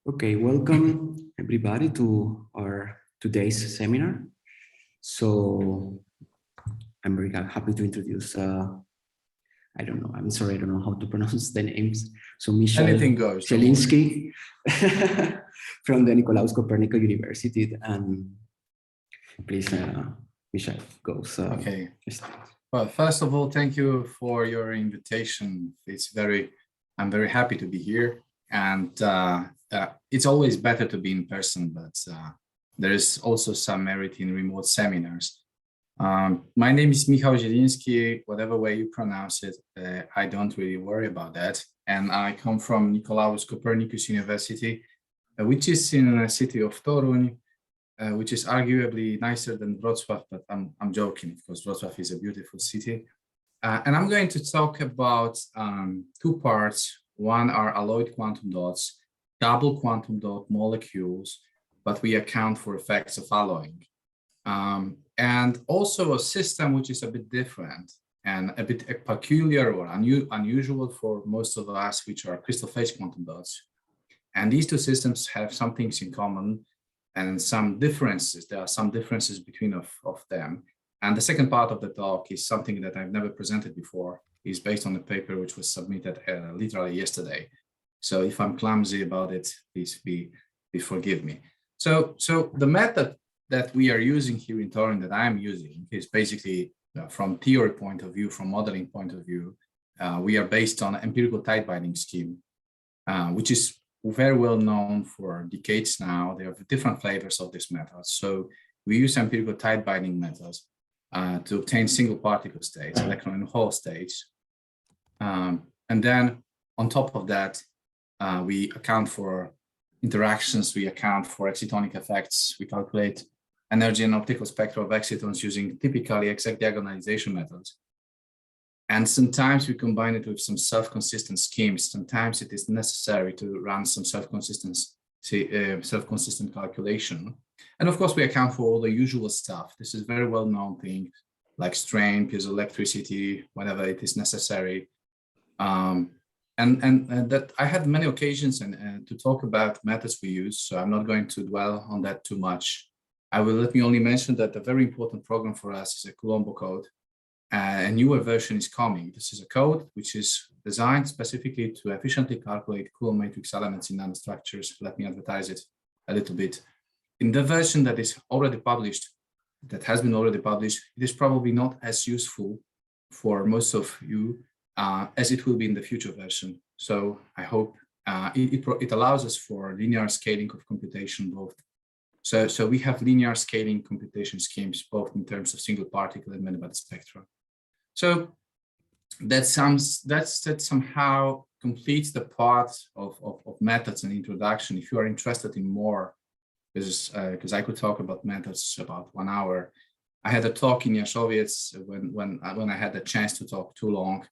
Okay, welcome everybody to our today's seminar. So I'm very happy to introduce, I don't know, I'm sorry, I don't know how to pronounce the names. So Michał Zieliński from the Nicolaus Copernicus University. And please, Michał, goes. Okay. Well, first of all, thank you for your invitation. I'm very happy to be here. And it's always better to be in person, but there is also some merit in remote seminars. My name is Michał Zieliński, whatever way you pronounce it, I don't really worry about that. And I come from Nicolaus Copernicus University, which is in the city of Toruń, which is arguably nicer than Wrocław, but I'm joking, because Wrocław is a beautiful city. And I'm going to talk about two parts. One are alloyed quantum dots, double quantum dot molecules, but we account for effects of alloying. And also a system which is a bit different and a bit peculiar or unusual for most of us, which are crystal phase quantum dots. And these two systems have some things in common and some differences. There are some differences between of them. And the second part of the talk is something that I've never presented before. Is based on a paper which was submitted literally yesterday. So if I'm clumsy about it, please forgive me. So the method that we are using here in Toruń, that I'm using, is basically from theory point of view, from modeling point of view, we are based on empirical tight binding scheme, which is very well known for decades now. There are different flavors of this method. So we use empirical tight binding methods to obtain single particle states, electron and hole states. And then on top of that, we account for interactions, we account for excitonic effects, we calculate energy and optical spectra of excitons using typically exact diagonalization methods. And sometimes we combine it with some self-consistent schemes. Sometimes it is necessary to run some self-consistent calculation. And of course, we account for all the usual stuff. This is very well-known thing like strain, piezoelectricity, whenever it is necessary. And that I had many occasions and to talk about methods we use, so I'm not going to dwell on that too much. Let me only mention that a very important program for us is a Colombo code. A newer version is coming. This is a code which is designed specifically to efficiently calculate Coulomb matrix elements in nanostructures. Let me advertise it a little bit. In the version that is already published, that has been already published, it is probably not as useful for most of you as it will be in the future version. So I hope it allows us for linear scaling of computation both. So we have linear scaling computation schemes, both in terms of single particle and many-body spectra. So that somehow completes the part of methods and introduction. If you are interested in more, because I could talk about methods about 1 hour. I had a talk in Jaszowiec when I had the chance to talk too long.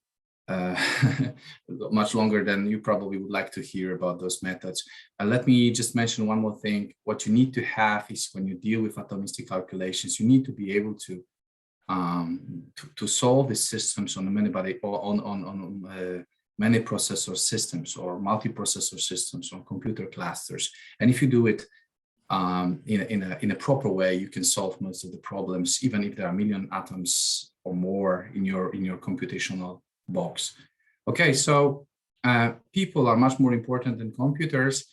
Much longer than you probably would like to hear about those methods. Let me just mention one more thing. What you need to have is when you deal with atomistic calculations, you need to be able to solve these systems on many-body or on many processor systems or multiprocessor systems or computer clusters. And if you do it in a proper way, you can solve most of the problems, even if there are a million atoms or more in your computational box. Okay, so people are much more important than computers.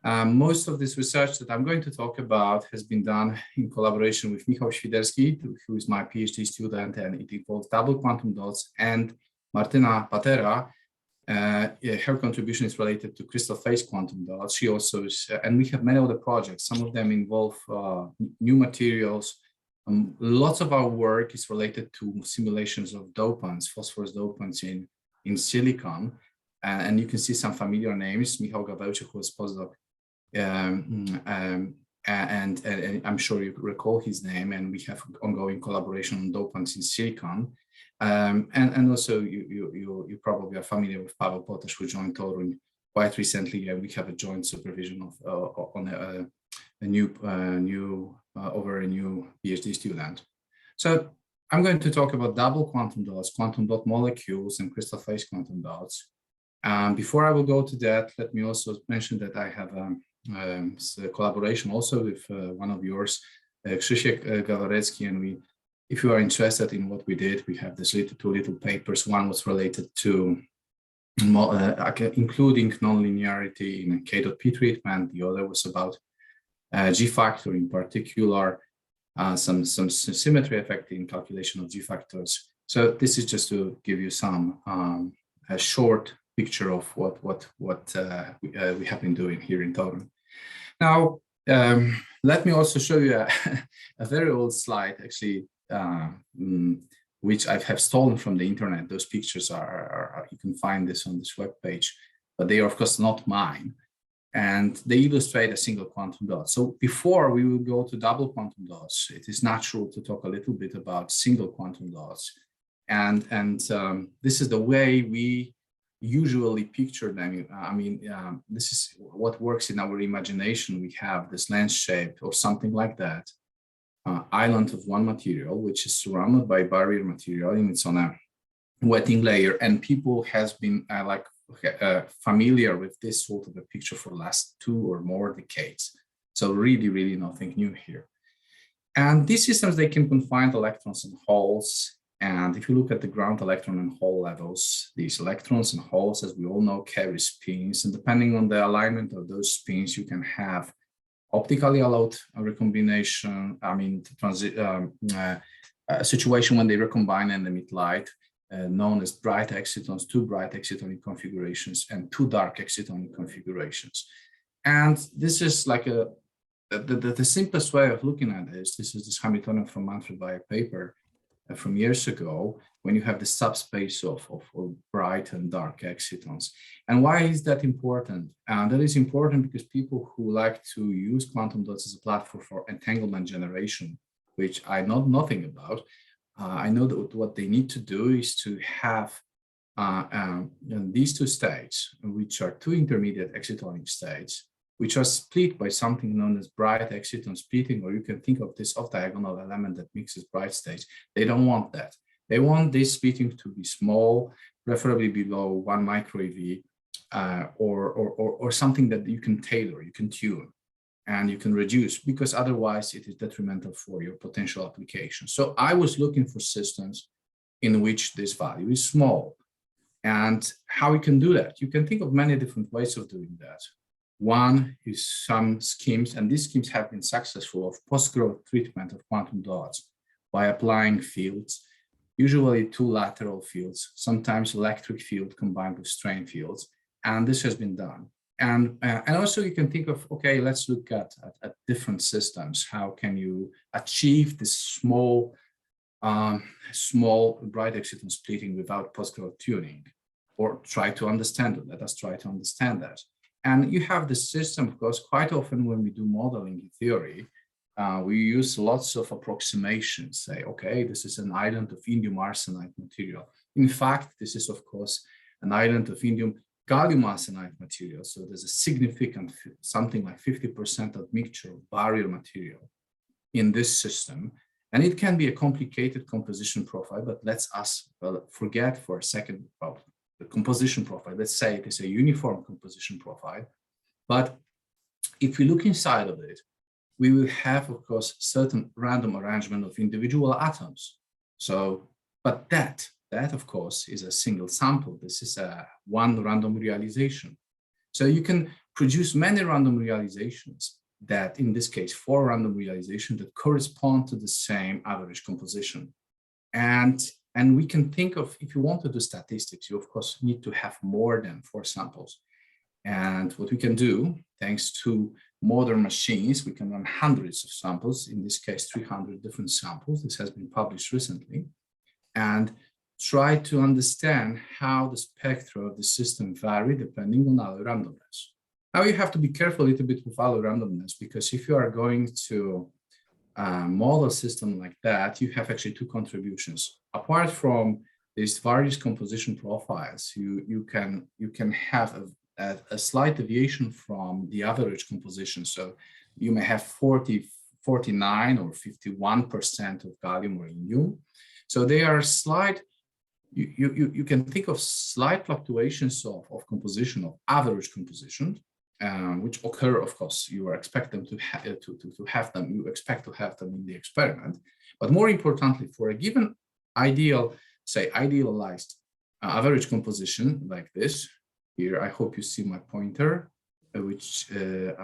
Most of this research that I'm going to talk about has been done in collaboration with Michał Świderski, who is my PhD student, and it involves double quantum dots, and Martyna Patera. Her contribution is related to crystal phase quantum dots. She also is, and we have many other projects. Some of them involve new materials. Lots of our work is related to simulations of dopants, phosphorus dopants in silicon. And you can see some familiar names, Michał Gawełczyk, who was postdoc, and I'm sure you recall his name, and we have ongoing collaboration on dopants in silicon. And also you probably are familiar with Paweł Potash, who joined Toruń quite recently, and we have a joint supervision on a new PhD student. So I'm going to talk about double quantum dots, quantum dot molecules, and crystal phase quantum dots. Before I will go to that, let me also mention that I have a collaboration also with one of yours, Krzysiek Gawarecki, and if you are interested in what we did, we have these two little papers. One was related to including nonlinearity in K.P treatment. The other was about G factor, in particular, some symmetry effect in calculation of G factors. So this is just to give you some a short picture of what we have been doing here in Toruń. Now, let me also show you a very old slide, actually, which I have stolen from the internet. Those pictures are you can find this on this web page, but they are of course not mine, and they illustrate a single quantum dot. So before we will go to double quantum dots, it is natural to talk a little bit about single quantum dots, and this is the way we usually picture them. I mean, this is what works in our imagination. We have this lens shape or something like that. Island of one material, which is surrounded by barrier material, and it's on a wetting layer. And people has been familiar with this sort of a picture for the last 2 or more decades. So really nothing new here. And these systems, they can confine electrons and holes. And if you look at the ground electron and hole levels, these electrons and holes, as we all know, carry spins. And depending on the alignment of those spins, you can have optically allowed recombination, I mean, a situation when they recombine and emit light, known as bright excitons, 2 bright excitonic configurations and 2 dark excitonic configurations. And this is like the simplest way of looking at this. This is this Hamiltonian from nontrivial paper from years ago, when you have the subspace of bright and dark excitons. And why is that important? And that is important because people who like to use quantum dots as a platform for entanglement generation, which I know nothing about, I know that what they need to do is to have these 2 states, which are 2 intermediate excitonic states, which are split by something known as bright exciton splitting, or you can think of this off-diagonal element that mixes bright states. They don't want that. They want this splitting to be small, preferably below 1 micro eV, or something that you can tailor, you can tune, and you can reduce, because otherwise it is detrimental for your potential application. So I was looking for systems in which this value is small. And how we can do that? You can think of many different ways of doing that. One is some schemes, and these schemes have been successful, of post-growth treatment of quantum dots by applying fields, usually 2 lateral fields, sometimes electric field combined with strain fields, and this has been done. And also you can think of, okay, let's look at different systems. How can you achieve this small bright exciton splitting without post-growth tuning, or try to understand it? Let us try to understand that. And you have the system, of course, quite often when we do modeling in theory, we use lots of approximations, say, okay, this is an island of indium arsenide material. In fact, this is, of course, an island of indium gallium arsenide material. So there's a significant, something like 50% admixture of barrier material in this system. And it can be a complicated composition profile, but let's us forget for a second about the composition profile. Let's say it is a uniform composition profile. But if we look inside of it, we will have, of course, certain random arrangement of individual atoms. So, but that of course is a single sample. This is a 1 random realization. So you can produce many random realizations that, in this case, 4 random realizations that correspond to the same average composition. And we can think of, if you want to do statistics, you of course need to have more than 4 samples. And what we can do, thanks to modern machines, we can run hundreds of samples, in this case 300 different samples. This has been published recently, and try to understand how the spectra of the system vary depending on our randomness. Now you have to be careful a little bit with our randomness, because if you are going to model system like that, you have actually 2 contributions. Apart from these various composition profiles, you can have a slight deviation from the average composition. So you may have 49 or 51% of gallium or indium. So they are slight you can think of slight fluctuations of composition, of average composition, which occur, of course, you expect them to have them, you expect to have them in the experiment. But more importantly, for a given ideal, say idealized average composition like this, here, I hope you see my pointer, which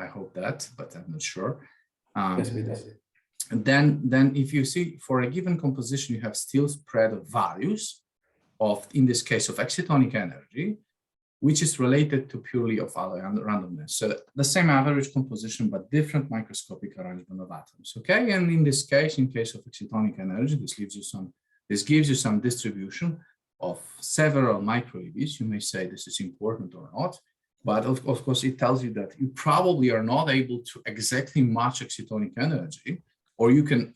I hope that, but I'm not sure. Yes, we does. And then if you see for a given composition, you have still spread of values of, in this case, of excitonic energy, which is related to purely of randomness. So the same average composition, but different microscopic arrangement of atoms. Okay, and in this case, in case of excitonic energy, this gives you some distribution of several micro-EVs. You may say this is important or not, but of course, it tells you that you probably are not able to exactly match excitonic energy, or you can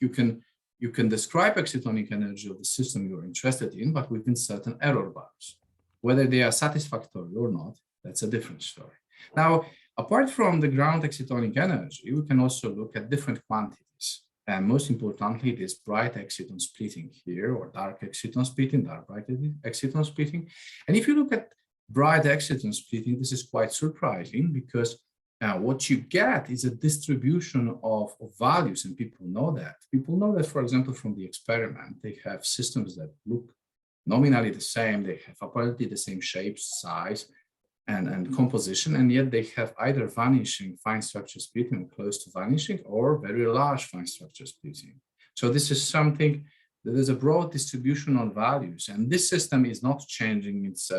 describe excitonic energy of the system you're interested in, but within certain error bars. Whether they are satisfactory or not, that's a different story. Now, apart from the ground excitonic energy, we can also look at different quantities. And most importantly, this bright-exciton splitting here, or dark-exciton splitting, dark-bright-exciton splitting. And if you look at bright-exciton splitting, this is quite surprising because what you get is a distribution of values, and people know that. People know that, for example, from the experiment, they have systems that look nominally the same, they have apparently the same shape, size, and composition, and yet they have either vanishing fine structure splitting, close to vanishing, or very large fine structure splitting. So this is something that is a broad distribution on values, and this system is not changing its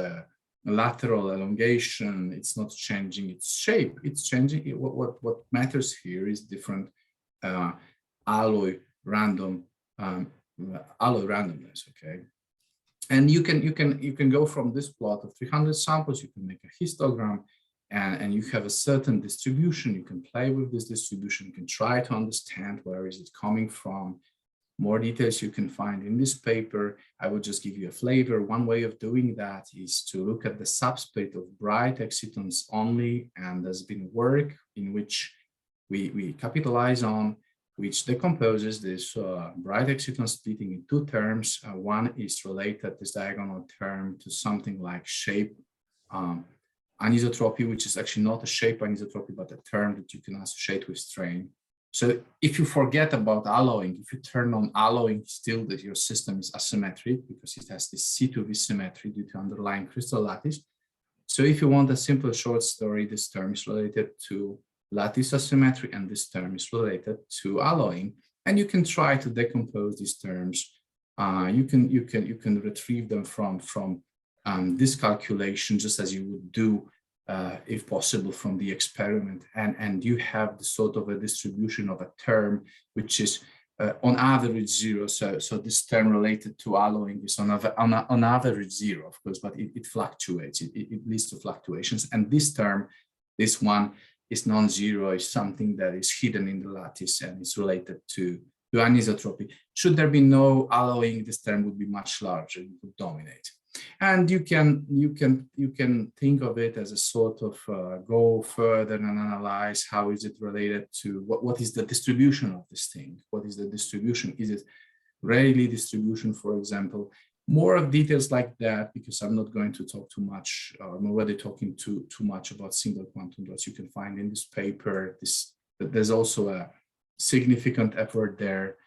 lateral elongation, it's not changing its shape, it's changing, what matters here is different alloy randomness, okay? And you can go from this plot of 300 samples, you can make a histogram, and you have a certain distribution. You can play with this distribution, you can try to understand where is it coming from. More details you can find in this paper. I will just give you a flavor. One way of doing that is to look at the subsplit of bright excitons only, and there's been work in which we capitalize on, which decomposes this bright exciton splitting in two terms. One is related, this diagonal term, to something like shape anisotropy, which is actually not a shape anisotropy, but a term that you can associate with strain. So if you forget about alloying, if you turn on alloying, still that your system is asymmetric because it has this C2V symmetry due to underlying crystal lattice. So if you want a simple short story, this term is related to lattice asymmetry, and this term is related to alloying. And you can try to decompose these terms. You can retrieve them from this calculation, just as you would do, if possible, from the experiment. And you have the sort of a distribution of a term which is on average zero. So this term related to alloying is on average zero, of course, but it fluctuates. It leads to fluctuations. And this term, this one, is non-zero, is something that is hidden in the lattice and is related to anisotropy. Should there be no alloying, this term would be much larger, it would dominate. And you can think of it as a sort of go further and analyze how is it related to what is the distribution of this thing? What is the distribution? Is it Rayleigh distribution, for example? More of details like that, because I'm not going to talk too much. I'm already talking too much about single quantum dots. You can find in this paper, there's also a significant effort there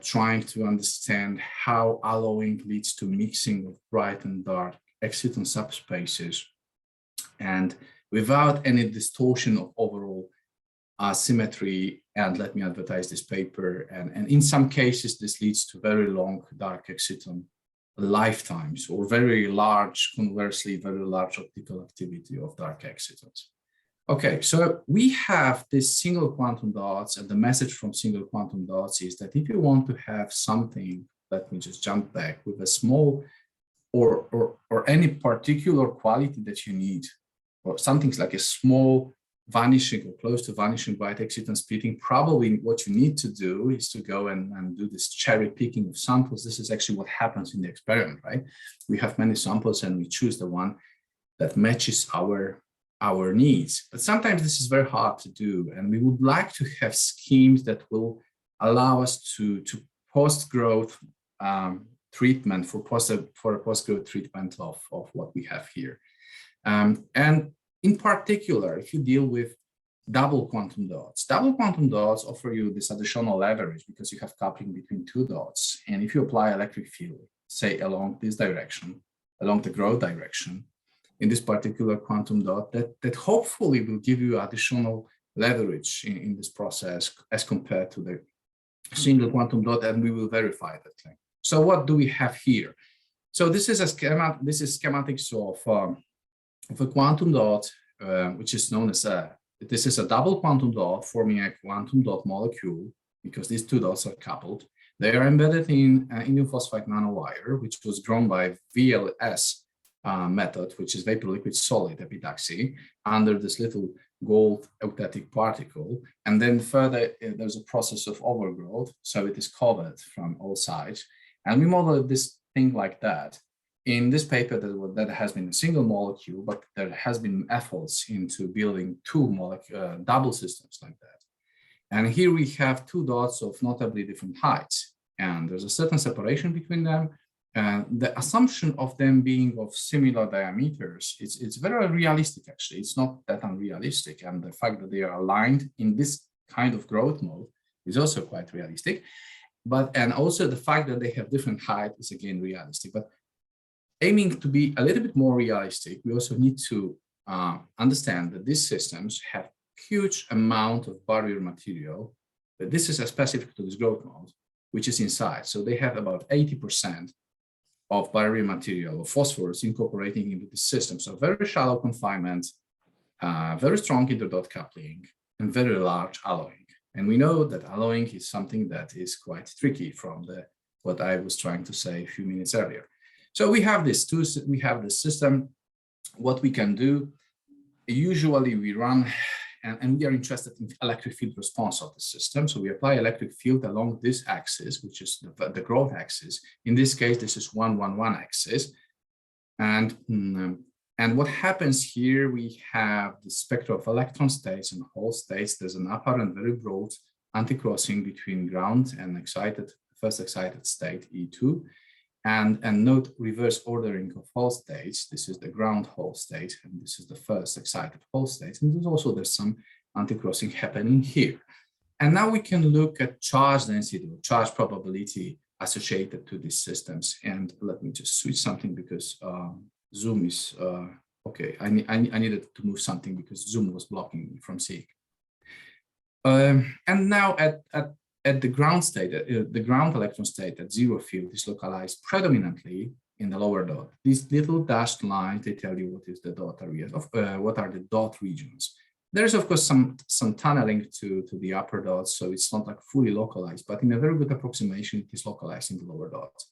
trying to understand how alloying leads to mixing of bright and dark exciton subspaces, and without any distortion of overall symmetry. And let me advertise this paper. And in some cases, this leads to very long dark exciton lifetimes, or very large, conversely, very large optical activity of dark excitons. Okay, so we have this single quantum dots, and the message from single quantum dots is that if you want to have something, let me just jump back, with a small or any particular quality that you need, or something like a small vanishing or close to vanishing bright exciton splitting, probably what you need to do is to go and do this cherry picking of samples. This is actually what happens in the experiment, right? We have many samples and we choose the one that matches our needs. But sometimes this is very hard to do, and we would like to have schemes that will allow us to post-growth treatment for a postgrowth treatment of what we have here. And in particular, if you deal with double quantum dots offer you this additional leverage because you have coupling between two dots. And if you apply electric field, say along this direction, along the growth direction, in this particular quantum dot, that hopefully will give you additional leverage in this process as compared to the single quantum dot, and we will verify that claim. So what do we have here? So this is a schema. This is schematics of a quantum dot, which is known as this is a double quantum dot forming a quantum dot molecule because these two dots are coupled. They are embedded in indium phosphide nanowire, which was grown by VLS method, which is vapor liquid solid epitaxy, under this little gold eutectic particle. And then further, there's a process of overgrowth, so it is covered from all sides. And we model this thing like that. In this paper, that has been a single molecule, but there has been efforts into building two double systems like that. And here we have two dots of notably different heights, and there's a certain separation between them. The assumption of them being of similar diameters, it's very realistic, actually. It's not that unrealistic. And the fact that they are aligned in this kind of growth mode is also quite realistic. And also the fact that they have different height is again realistic. But aiming to be a little bit more realistic, we also need to understand that these systems have huge amount of barrier material. But this is specific to this growth mode, which is inside. So they have about 80% of barrier material of phosphorus incorporating into the system. So very shallow confinement, very strong interdot coupling, and very large alloying. And we know that alloying is something that is quite tricky from what I was trying to say a few minutes earlier. So we have this system. What we can do, usually we run, and we are interested in electric field response of the system. So we apply electric field along this axis, which is the growth axis. In this case, this is 111 axis. And what happens here, we have the spectra of electron states and hole states. There's an upper and very broad anti-crossing between ground and first excited state, E2. And note reverse ordering of hole states. This is the ground hole state, and this is the first excited hole state. And there's some anti-crossing happening here. And now we can look at charge density or charge probability associated to these systems. And let me just switch something because Zoom is, okay, I needed to move something because Zoom was blocking me from seeing. And now at the ground state, the ground electron state at zero field is localized predominantly in the lower dot. These little dashed lines, they tell you what is the dot area, what are the dot regions. There's of course some tunneling to the upper dots, so it's not like fully localized, but in a very good approximation, it is localized in the lower dots.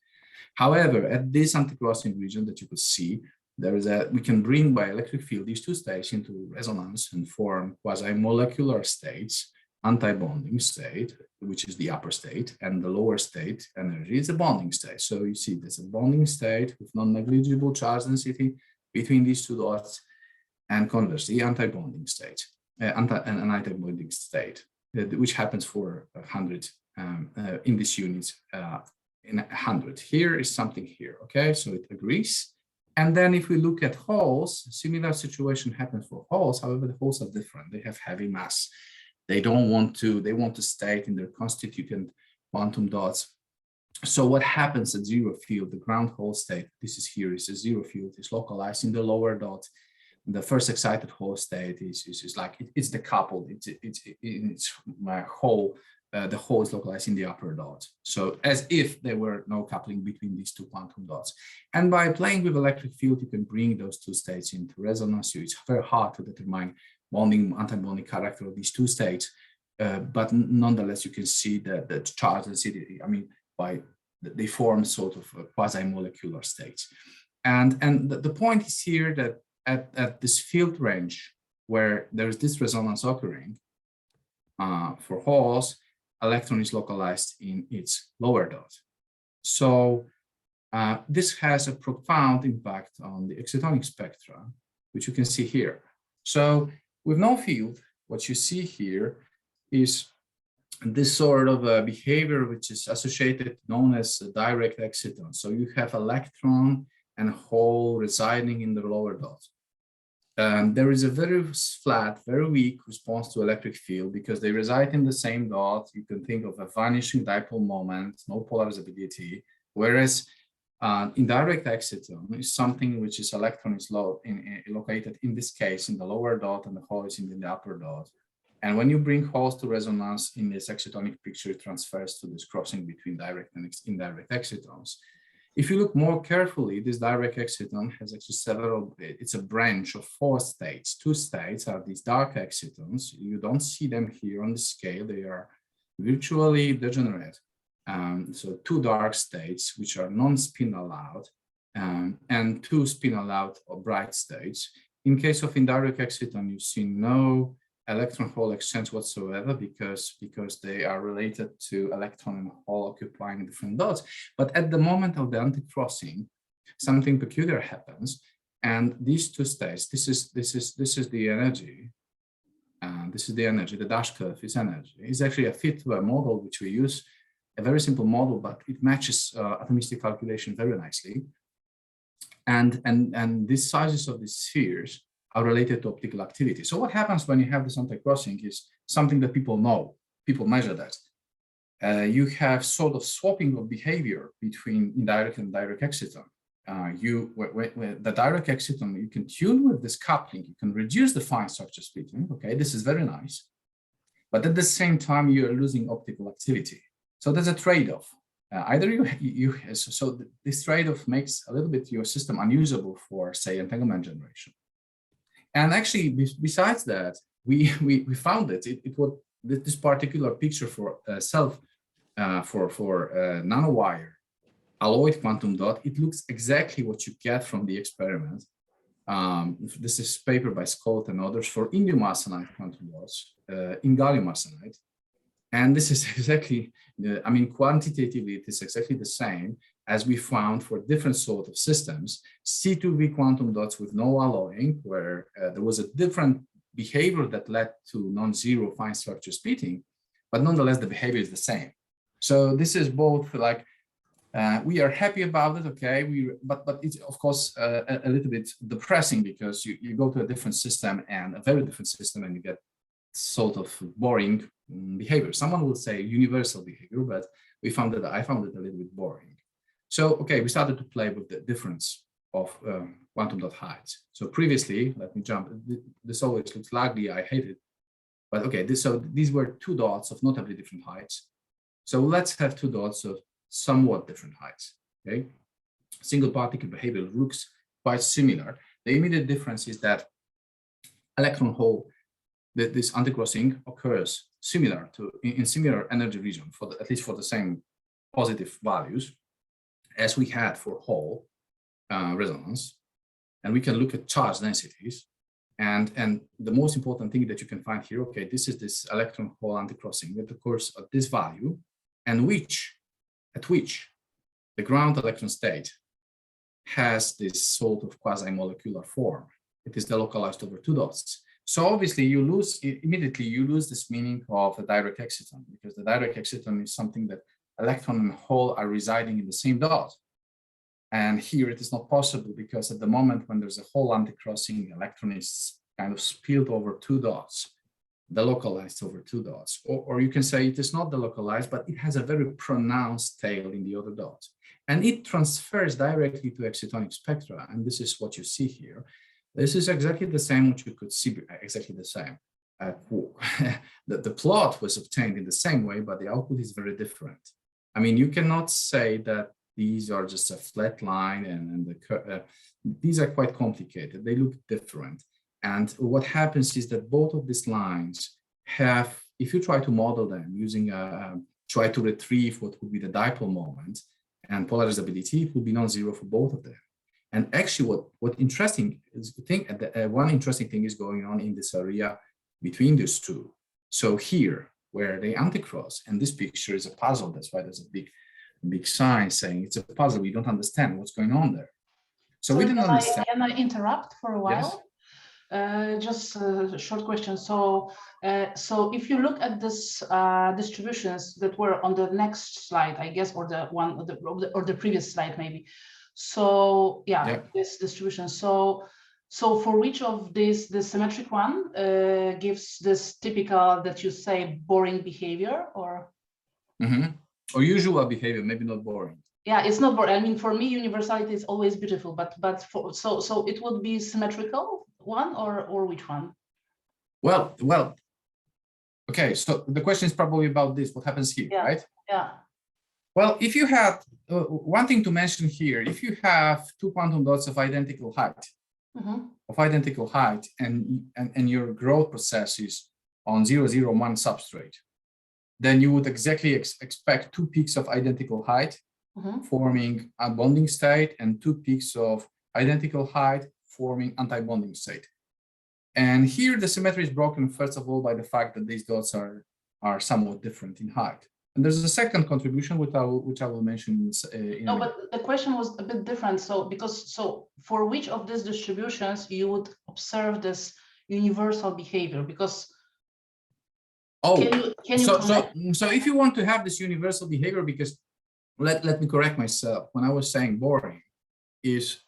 However, at this anti-crossing region that you could see, we can bring by electric field these two states into resonance and form quasi-molecular states, antibonding state, which is the upper state, and the lower state energy is a bonding state. So you see there's a bonding state with non-negligible charge density between these two dots, and conversely, antibonding state, an antibonding state, which happens for 100 in this unit, in 100. Here is something here, okay? So it agrees. And then if we look at holes, similar situation happens for holes. However, the holes are different. They have heavy mass. They want to stay in their constituent quantum dots. So what happens at zero field, the ground hole state, this is here, is a zero field, is localized in the lower dot. The first excited hole state is like, it's decoupled, it's my hole, the hole is localized in the upper dot. So as if there were no coupling between these two quantum dots. And by playing with electric field, you can bring those two states into resonance. So it's very hard to determine bonding, antibonding character of these two states, but nonetheless, you can see that the charge density, they form sort of quasi-molecular states. And the point is here that at this field range where there is this resonance occurring for holes, electron is localized in its lower dot. So this has a profound impact on the excitonic spectra, which you can see here. So with no field, what you see here is this sort of behavior, which is associated, known as direct exciton. So you have electron and hole residing in the lower dot. There is a very flat, very weak response to electric field because they reside in the same dot. You can think of a vanishing dipole moment, no polarizability, whereas indirect exciton is something which is electron is located in this case in the lower dot and the hole is in the upper dot. And when you bring holes to resonance in this excitonic picture, it transfers to this crossing between direct and indirect excitons. If you look more carefully, this direct exciton has actually several, it's a branch of 4 states. 2 states are these dark excitons. You don't see them here on the scale. They are virtually degenerate. So 2 dark states, which are non-spin allowed, and 2 spin allowed or bright states. In case of indirect exciton, you see no electron hole exchange whatsoever because they are related to electron and hole occupying different dots. But at the moment of the anti-crossing, something peculiar happens, and these 2 states, this is the energy. This is the energy. The dash curve is energy. It's actually a fit to a model which we use, a very simple model, but it matches atomistic calculation very nicely. And these sizes of these spheres are related to optical activity. So what happens when you have this anti-crossing is something that people know, people measure that. You have sort of swapping of behavior between indirect and direct exciton. The direct exciton, you can tune with this coupling, you can reduce the fine structure splitting, okay, this is very nice. But at the same time, you're losing optical activity. So there's a trade-off. Either so this trade-off makes a little bit your system unusable for, say, entanglement generation. And actually, besides that, we found that this particular picture for nanowire alloyed quantum dot, it looks exactly what you get from the experiment. This is paper by Scott and others for indium arsenide quantum dots in gallium arsenide. And this is exactly, I mean, quantitatively, it is exactly the same as we found for different sort of systems, C2V quantum dots with no alloying, where there was a different behavior that led to non-zero fine structure splitting, but nonetheless, the behavior is the same. So this is both like, we are happy about it, okay, but it's of course a little bit depressing because you go to a different system and a very different system and you get sort of boring behavior. Someone will say universal behavior, but I found it a little bit boring. So, okay, we started to play with the difference of quantum dot heights. So previously, let me jump, this always looks ugly, I hate it. But okay, so these were 2 dots of notably different heights. So let's have 2 dots of somewhat different heights, okay? Single particle behavior looks quite similar. The immediate difference is that electron hole, this anti-crossing occurs similar to, in similar energy region, for at least for the same positive values as we had for hole resonance. And we can look at charge densities. And the most important thing that you can find here, okay, this is this electron hole anti-crossing that occurs at this value, and at which the ground electron state has this sort of quasi-molecular form. It is delocalized over 2 dots. So obviously you lose, immediately you lose this meaning of the direct exciton, because the direct exciton is something that electron and hole are residing in the same dot. And here it is not possible because at the moment when there's a hole anti-crossing, electron is kind of spilled over 2 dots, delocalized over 2 dots. Or you can say it is not delocalized, but it has a very pronounced tail in the other dot. And it transfers directly to excitonic spectra. And this is what you see here. This is exactly the same, what you could see, exactly the same. The plot was obtained in the same way, but the output is very different. I mean, you cannot say that these are just a flat line and these are quite complicated. They look different. And what happens is that both of these lines have, if you try to model them using try to retrieve what would be the dipole moment and polarizability, it would be non-zero for both of them. And actually what interesting is, one interesting thing is going on in this area between these 2. So here, where they anti-cross, and this picture is a puzzle, that's why there's a big sign saying it's a puzzle, we don't understand what's going on there. So we didn't understand. Can I interrupt for a while? Yes. Just a short question. So, so if you look at this distributions that were on the next slide, I guess, or the one or the previous slide, maybe. So, yeah, this distribution. So, so for which of these, the symmetric one gives this typical that you say boring behavior, or? Or usual behavior, maybe not boring. Yeah, it's not boring. I mean, for me, universality is always beautiful, but for so it would be symmetrical one, or which one? Well, okay. So the question is probably about this. What happens here, right? Yeah. Well, if you had one thing to mention here, if you have two quantum dots of identical height, and your growth process is on 0,0,1 substrate, then you would exactly expect two peaks of identical height forming a bonding state and two peaks of identical height forming anti-bonding state. And here the symmetry is broken, first of all, by the fact that these dots are somewhat different in height. And there's a second contribution which I will mention. No, but the question was a bit different. So for which of these distributions you would observe this universal behavior? Because so if you want to have this universal behavior, because let me correct myself. When I was saying boring, if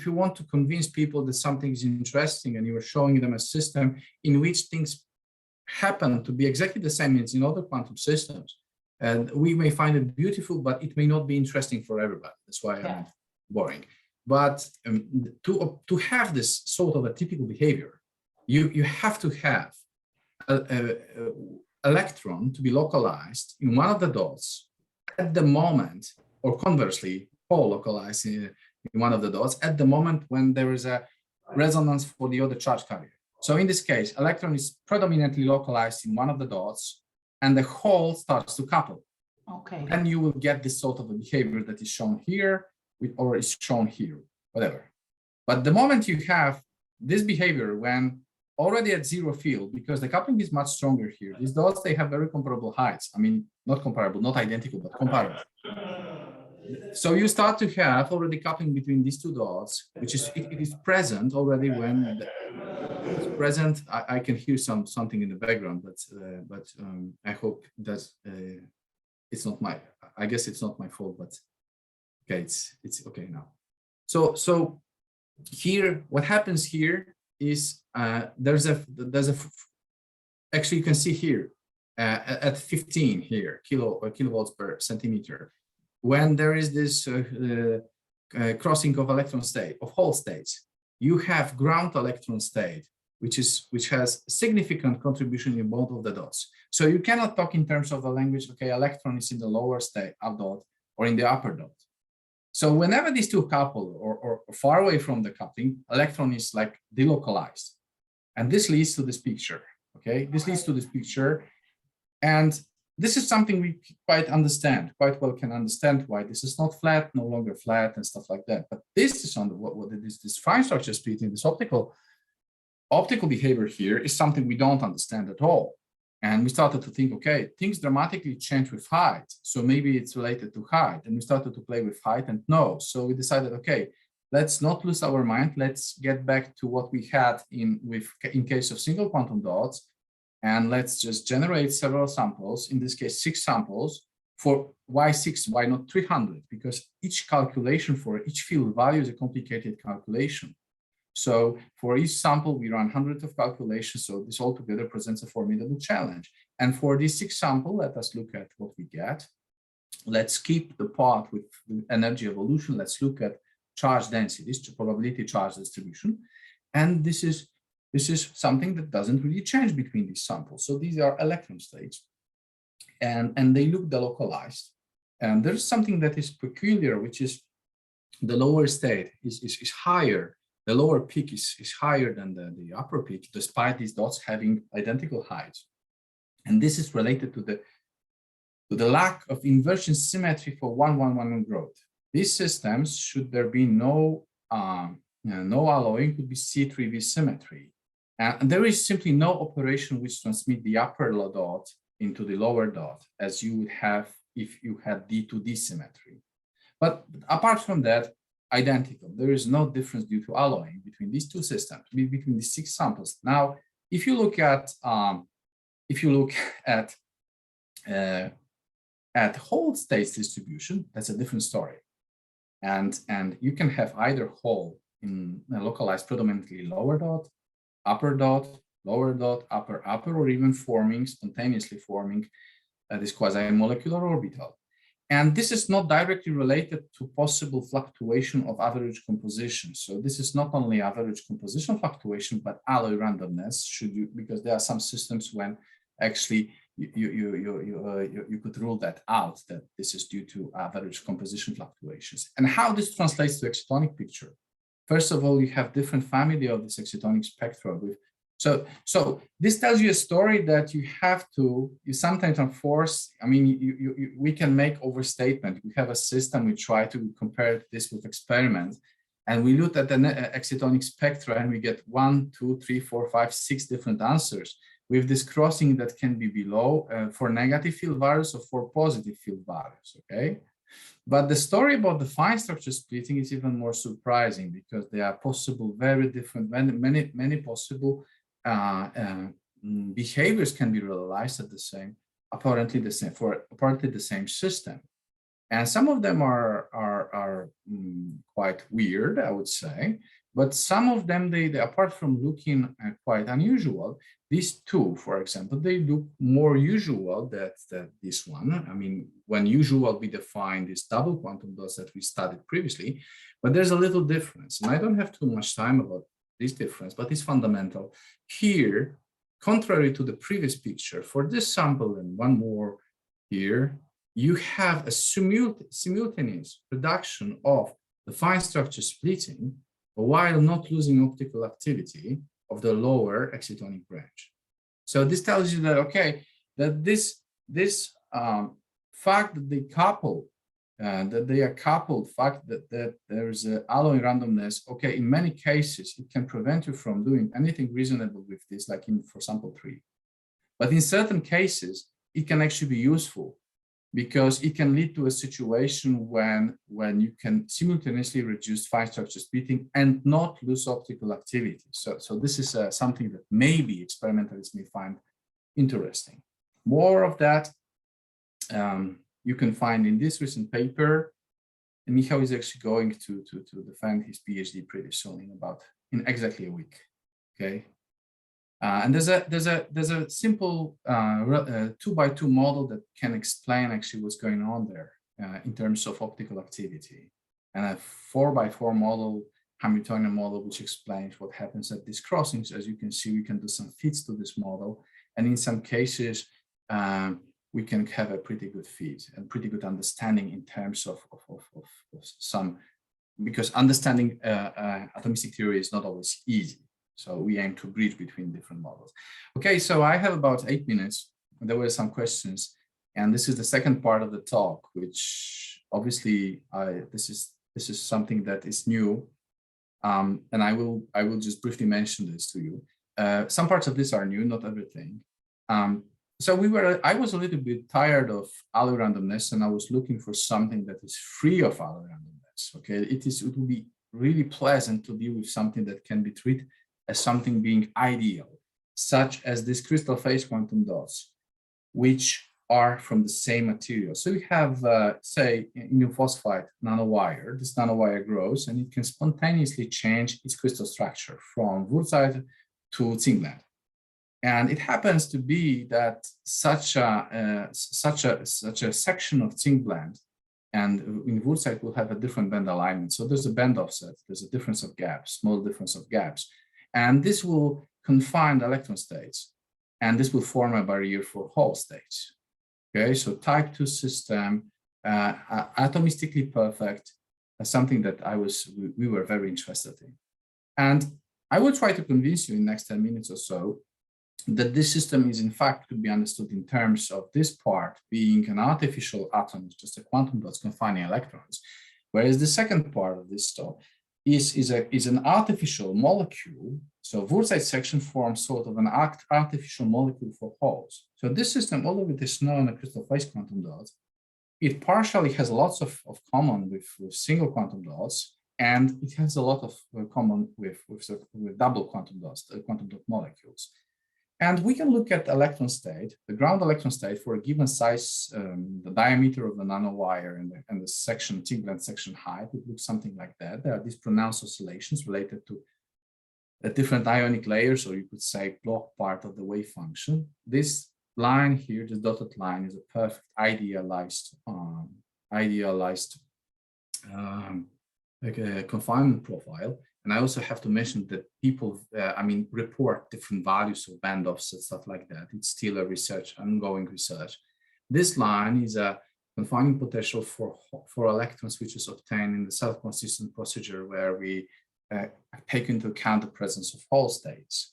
you want to convince people that something is interesting and you are showing them a system in which things happen to be exactly the same as in other quantum systems, and we may find it beautiful, but it may not be interesting for everybody. That's why I meant boring. But to have this sort of a typical behavior, you have to have a electron to be localized in one of the dots at the moment, or conversely, hole localized in one of the dots at the moment when there is a resonance for the other charge carrier. So in this case, electron is predominantly localized in one of the dots, and the hole starts to couple. Okay. And you will get this sort of a behavior that is shown here, or is shown here, whatever. But the moment you have this behavior when already at zero field, because the coupling is much stronger here, these dots, they have very comparable heights. I mean, not comparable, not identical, but comparable. So you start to have already coupling between these two dots, which is it is present already when it's present. I can hear something in the background, but I hope that it's not my. I guess it's not my fault, but okay, it's okay now. So here, what happens here is there's a actually you can see here at 15 here kilovolts per centimeter, when there is this crossing of electron state of hole states, you have ground electron state which has significant contribution in both of the dots. So you cannot talk in terms of the language, okay, electron is in the lower state up dot or in the upper dot. So whenever these two couple or far away from the coupling, electron is like delocalized. And this leads to this picture, okay? This leads to this picture. And this is something we quite well can understand why this is not flat, no longer flat and stuff like that. But this is on the, what it is, this fine structure splitting, this optical behavior here is something we don't understand at all. And we started to think, okay, things dramatically change with height. So maybe it's related to height. And we started to play with height, and no. So we decided, okay, let's not lose our mind. Let's get back to what we had in case of single quantum dots. And let's just generate several samples, in this case, 6 samples. For why 6? Why not 300? Because each calculation for each field value is a complicated calculation. So for each sample, we run hundreds of calculations. So this altogether presents a formidable challenge. And for this 6 sample, let us look at what we get. Let's keep the part with the energy evolution. Let's look at charge densities, probability charge distribution. And this is something that doesn't really change between these samples. So these are electron states, and they look delocalized. And there's something that is peculiar, which is the lower state is higher. The lower peak is higher than the upper peak, despite these dots having identical heights. And this is related to the lack of inversion symmetry for 1-1-1 growth. These systems, should there be no alloying, could be C3V symmetry. And there is simply no operation which transmit the upper dot into the lower dot, as you would have if you had D2D symmetry. But apart from that, identical. There is no difference due to alloying between these two systems, between these 6 samples. Now, if you look at whole states distribution, that's a different story. And you can have either whole in localized predominantly lower dot, upper dot, lower dot, upper, or even spontaneously forming this quasi-molecular orbital. And this is not directly related to possible fluctuation of average composition. So this is not only average composition fluctuation, but alloy randomness, because there are some systems when actually you could rule that out, that this is due to average composition fluctuations. And how this translates to excitonic picture. First of all, you have different family of this excitonic spectra with. So this tells you a story that you sometimes enforce. I mean, we can make overstatement. We have a system, we try to compare this with experiments, and we look at the excitonic spectra and we get 1, 2, 3, 4, 5, 6 different answers with this crossing that can be below for negative field values or for positive field values, okay? But the story about the fine structure splitting is even more surprising because there are possible, very different, many possible behaviors can be realized at apparently the same system. And some of them are quite weird, I would say, but some of them, they apart from looking quite unusual, these two, for example, they look more usual than this one. I mean, when usual, we define these double quantum dots that we studied previously, but there's a little difference. And I don't have too much time about this difference, but it's fundamental. Here, contrary to the previous picture, for this sample and one more here, you have a simultaneous reduction of the fine structure splitting while not losing optical activity of the lower excitonic branch. So this tells you that, okay, that this fact that they couple, fact that there is a alloy randomness, okay, in many cases, it can prevent you from doing anything reasonable with this, like for sample 3. But in certain cases, it can actually be useful because it can lead to a situation when you can simultaneously reduce fine structure splitting and not lose optical activity. So this is something that maybe experimentalists may find interesting. More of that you can find in this recent paper, and Michał is actually going to defend his PhD pretty soon in exactly a week. Okay. And there's a simple 2x2 model that can explain actually what's going on there in terms of optical activity, and a 4x4 model, Hamiltonian model, which explains what happens at these crossings. As you can see, we can do some fits to this model, and in some cases we can have a pretty good fit and pretty good understanding in terms of some, because understanding atomistic theory is not always easy. So we aim to bridge between different models. Okay, so I have about 8 minutes. There were some questions, and this is the second part of the talk, which obviously this is something that is new, and I will just briefly mention this to you. Some parts of this are new, not everything. So I was a little bit tired of alloy randomness, and I was looking for something that is free of alloy randomness. Okay, it will be really pleasant to deal with something that can be treated as something being ideal, such as these crystal phase quantum dots, which are from the same material. So we have, say, indium phosphide nanowire. This nanowire grows, and it can spontaneously change its crystal structure from wurtzite to zincblende. And it happens to be that such a section of zincblende and in wurtzite will have a different band alignment. So there's a band offset, there's a difference of gaps, small difference of gaps. And this will confine the electron states, and this will form a barrier for Hall states. Okay, so type 2 system, atomistically perfect, something that we were very interested in. And I will try to convince you in the next 10 minutes or so that this system is in fact to be understood in terms of this part being an artificial atom, just a quantum dots confining electrons, whereas the second part of this stuff is an artificial molecule. So wurtzite section forms sort of an artificial molecule for holes. So this system, although it is known as crystal phase quantum dots, it partially has lots of common with single quantum dots, And it has a lot of common with double quantum dot molecules. And we can look at electron state, the ground electron state for a given size, the diameter of the nanowire and the section, zincblende section height. It looks something like that. There are these pronounced oscillations related to different ionic layers, or you could say block part of the wave function. This line here, this dotted line, is a perfect idealized confinement profile. And I also have to mention that people, report different values of band offset, stuff like that. It's still a ongoing research. This line is a confining potential for electrons, which is obtained in the self-consistent procedure where we take into account the presence of Hall states.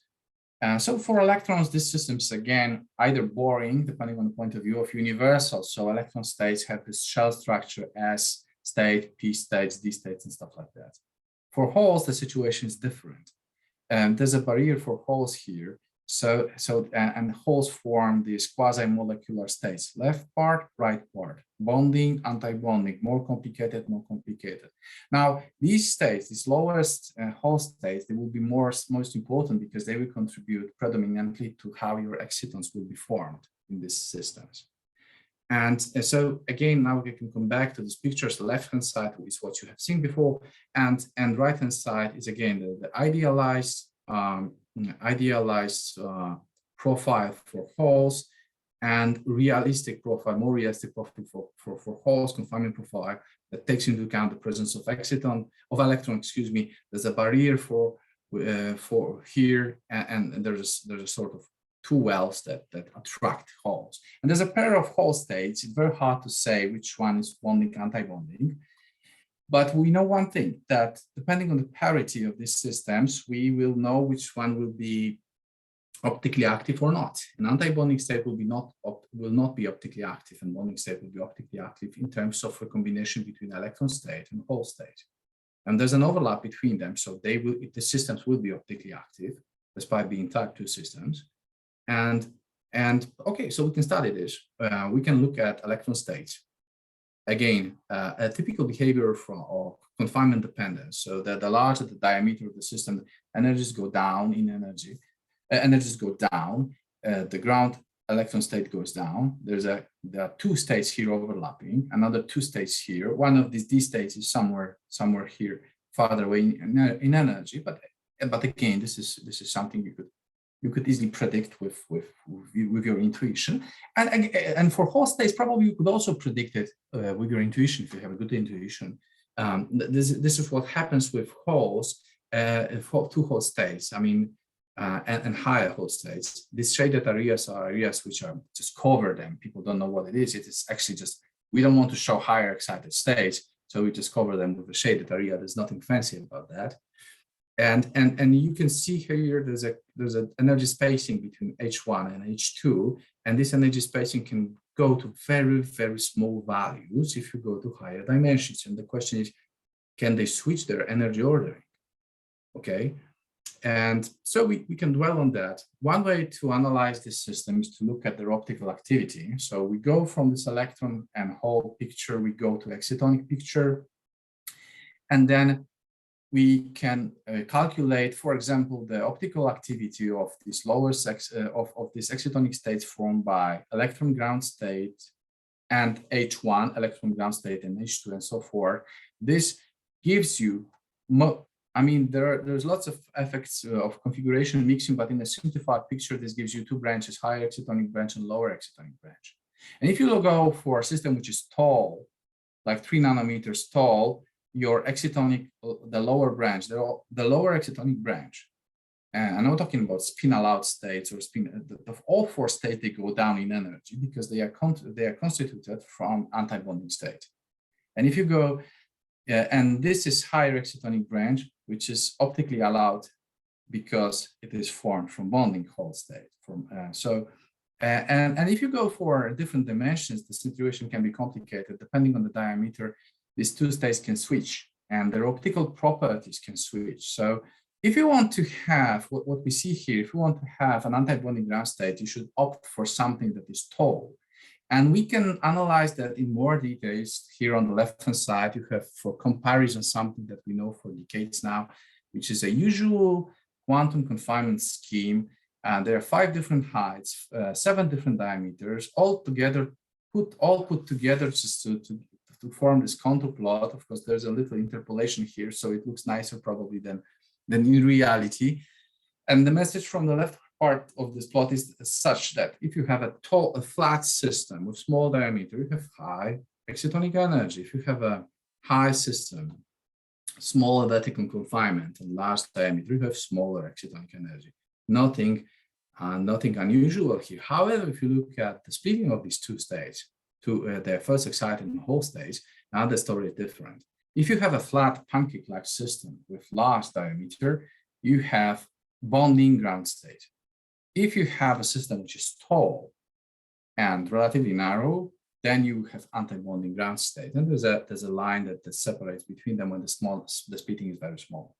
So for electrons, this system is again either boring, depending on the point of view, of universal. So electron states have this shell structure S state, P states, D states, and stuff like that. For holes, the situation is different. There's a barrier for holes here. And holes form these quasi-molecular states, left part, right part, bonding, anti-bonding, more complicated. Now, these states, these lowest Hall states, they will be most important because they will contribute predominantly to how your excitons will be formed in these systems. And so again, now we can come back to these pictures. The left-hand side is what you have seen before, and right-hand side is again the idealized profile for holes, and realistic profile, more realistic profile for holes, confinement profile that takes into account the presence of electron. There's a barrier for here, and there's a sort of two wells that attract holes. And there's a pair of Hall states. It's very hard to say which one is bonding, anti-bonding. But we know one thing, that depending on the parity of these systems, we will know which one will be optically active or not. An anti-bonding state will not be optically active, and bonding state will be optically active in terms of a combination between electron state and Hall state. And there's an overlap between them, so the systems will be optically active, despite being type 2 systems. And okay, so we can study this. We can look at electron states. Again, a typical behavior of confinement dependence. So that the larger the diameter of the system, energies go down in energy. Energies go down. The ground electron state goes down. There are two states here overlapping. Another two states here. One of these D states is somewhere here, farther away in energy. But again, this is something you could easily predict with your intuition. And for Hall states, probably you could also predict it with your intuition if you have a good intuition. This is what happens with holes, two Hall states, and higher Hall states. These shaded areas are areas which are just cover them. People don't know what it is. It is actually just, we don't want to show higher excited states, so we just cover them with a shaded area. There's nothing fancy about that. And you can see here there's an energy spacing between H1 and H2, and this energy spacing can go to very, very small values if you go to higher dimensions. And the question is, can they switch their energy ordering? Okay, and so we can dwell on that. One way to analyze this system is to look at their optical activity. So we go from this electron and Hall picture, we go to excitonic picture, and then we can calculate, for example, the optical activity of this of these excitonic states formed by electron ground state and H1, electron ground state, and H2, and so forth. This gives you, there's lots of effects of configuration mixing, but in a simplified picture, this gives you two branches, higher excitonic branch and lower excitonic branch. And if you go for a system which is tall, like 3 nanometers tall, your excitonic, the lower branch, the lower excitonic branch, and I'm not talking about spinal out states or all 4 states, they go down in energy because they are constituted from anti-bonding state. And if you go, and this is higher excitonic branch, which is optically allowed because it is formed from bonding Hall state. And if you go for different dimensions, the situation can be complicated depending on the diameter. These two states can switch and their optical properties can switch. So if you want to have what we see here, if you want to have an anti-bonding ground state, you should opt for something that is tall. And we can analyze that in more details. Here on the left-hand side, you have for comparison something that we know for decades now, which is a usual quantum confinement scheme. And there are 5 different heights, 7 different diameters, all put together just to form this contour plot. Of course, there's a little interpolation here, so it looks nicer probably than in reality. And the message from the left part of this plot is such that if you have a flat system with small diameter, you have high excitonic energy. If you have a high system, small vertical confinement and large diameter, you have smaller excitonic energy. Nothing unusual here. However, if you look at the splitting of these two states to their first excited and whole states, now the story is different. If you have a flat pancake-like system with large diameter, you have bonding ground state. If you have a system which is tall and relatively narrow, then you have anti-bonding ground state. And there's a line that separates between them when the splitting is very small.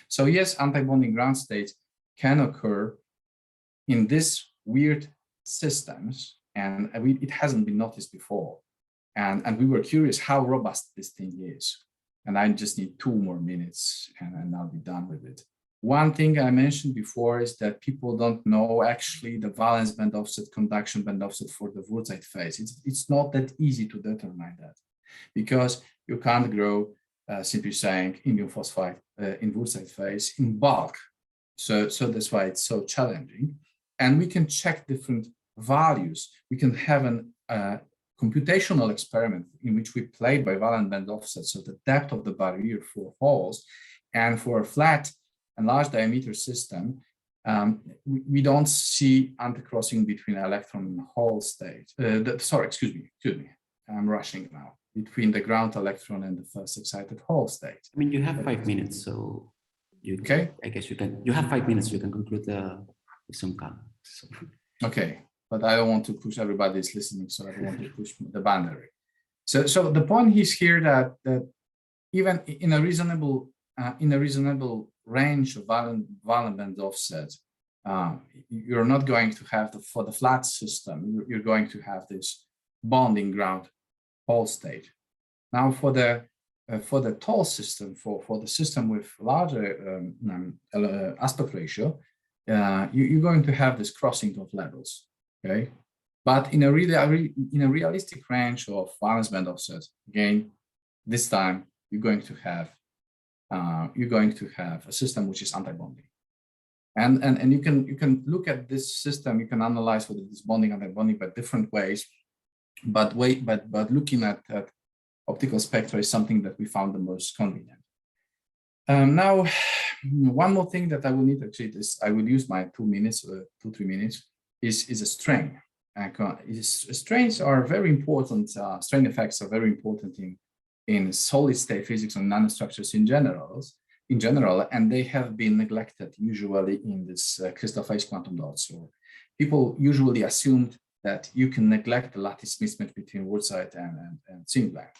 So yes, anti-bonding ground states can occur in these weird systems, and it hasn't been noticed before. And we were curious how robust this thing is. And I just need 2 more minutes and I'll be done with it. One thing I mentioned before is that people don't know actually the valence band offset, conduction band offset for the wurtzite phase. It's not that easy to determine that, because you can't grow, simply saying, indium phosphide in wurtzite phase in bulk. So that's why it's so challenging. And we can check different values. We can have a computational experiment in which we play by valence band offset, so the depth of the barrier for holes, and for a flat and large diameter system, we don't see anti-crossing between electron and hole state. Excuse me, I'm rushing now. Between the ground electron and the first excited hole state. I mean, you have 5 minutes, so you okay. I guess you have 5 minutes. You can conclude with some calm. So. Okay, but I don't want to push everybody's listening, so I don't want to push the boundary. So the point is here that even in a reasonable range of valence band offset, you're not going to have for the flat system, you're going to have this bonding ground hole state. Now for the tall system, for the system with larger aspect ratio, you're going to have this crossing of levels, okay? But in a realistic range of valence band offset, again, this time you're going to have a system which is anti-bonding, and you can look at this system. You can analyze whether it's bonding, anti-bonding by different ways, but looking at optical spectra is something that we found the most convenient. Now, one more thing that I will need, actually, I will use my 2 minutes, 2-3 minutes, is a strain. Strains are very important. Strain effects are very important in solid state physics and nanostructures in general, and they have been neglected usually in this crystal phase quantum dots. So people usually assumed that you can neglect the lattice mismatch between wurtzite and zincblende.